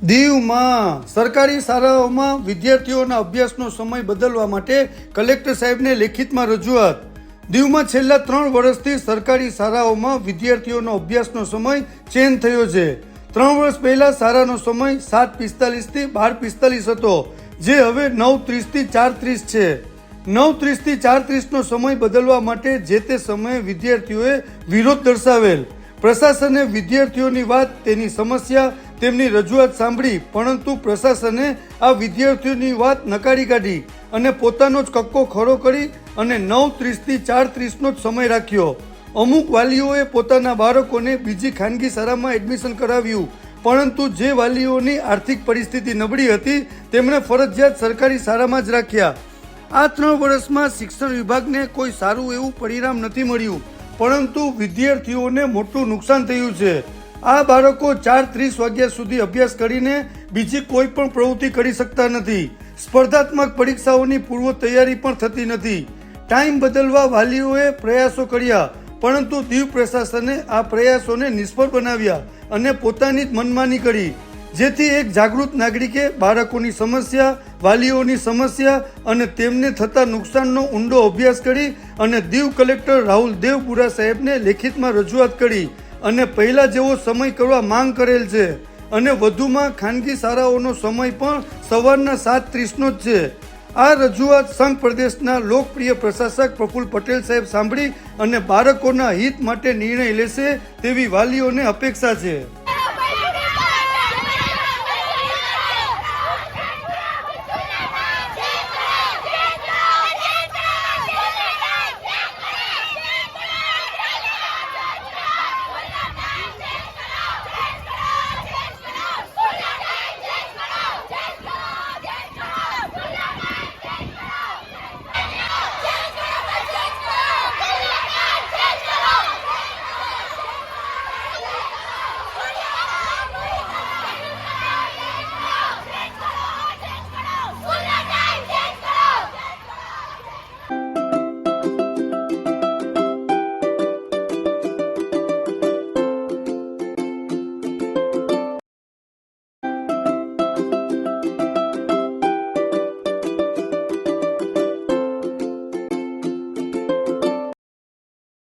દીવમાં સરકારી શાળાઓમાં વિદ્યાર્થીઓના અભ્યાસનો સમય બદલવા માટે કલેક્ટર સાહેબને લેખિતમાં રજૂઆત. દીવમાં છેલ્લા 3 વર્ષથી સરકારી શાળાઓમાં વિદ્યાર્થીઓનો અભ્યાસનો સમય ચેન્જ થયો છે. 3 વર્ષ પહેલા શાળાનો સમય 7:45 થી 12:45 હતો, જે હવે 9:30 થી 4:30 છે. 9:30 થી 4:30નો સમય બદલવા માટે જે તે સમયે વિદ્યાર્થીઓએ વિરોધ દર્શાવેલ. પ્રશાસને વિદ્યાર્થીઓની વાત, તેની સમસ્યા, તેમની રજૂઆત સાંભળી, પરંતુ પ્રશાસને આ વિદ્યાર્થીઓની વાત નકારી કાઢી અને પોતાનો જ કક્કો ખડો કરી અને 9:30 થી 4:30નો જ સમય રાખ્યો. અમુક વાલીઓએ પોતાના બાળકોને બીજી ખાનગી શાળામાં એડમિશન કરાવ્યું, પરંતુ જે વાલીઓની આર્થિક પરિસ્થિતિ નબળી હતી તેમણે ફરજિયાત સરકારી શાળામાં જ રાખ્યા. આ 3 વર્ષમાં શિક્ષણ વિભાગને કોઈ સારું એવું પરિણામ નથી મળ્યું, પરંતુ વિદ્યાર્થીઓને મોટું નુકસાન થયું છે. આ બાળકો 4:30 વાગ્યા સુધી અભ્યાસ કરીને બીજી કોઈ પણ પ્રવૃત્તિ કરી શકતા નથી. સ્પર્ધાત્મક પરીક્ષાઓની પૂર્વ તૈયારી પણ થતી નથી. ટાઈમ બદલવા વાલીઓએ પ્રયાસો કર્યા, પરંતુ દીવ પ્રશાસને આ પ્રયાસોને નિષ્ફળ બનાવ્યા અને પોતાની જ મનમાની કરી, જેથી એક જાગૃત નાગરિકે બાળકોની સમસ્યા, વાલીઓની સમસ્યા અને તેમને થતા નુકસાનનો ઊંડો અભ્યાસ કરી અને દીવ કલેક્ટર રાહુલ દેવપુરા સાહેબને લેખિતમાં રજૂઆત કરી અને પહેલા જેવો સમય કરવા માંગ કરેલ છે. અને વધુમાં ખાનગી શાળાઓનો સમય પણ સવારના 7:30નો જ છે. આ રજૂઆત સંઘ પ્રદેશના લોકપ્રિય પ્રશાસક પ્રફુલ્લ પટેલ સાહેબ સાંભળી અને બાળકોના હિત માટે નિર્ણય લેશે તેવી વાલીઓને અપેક્ષા છે.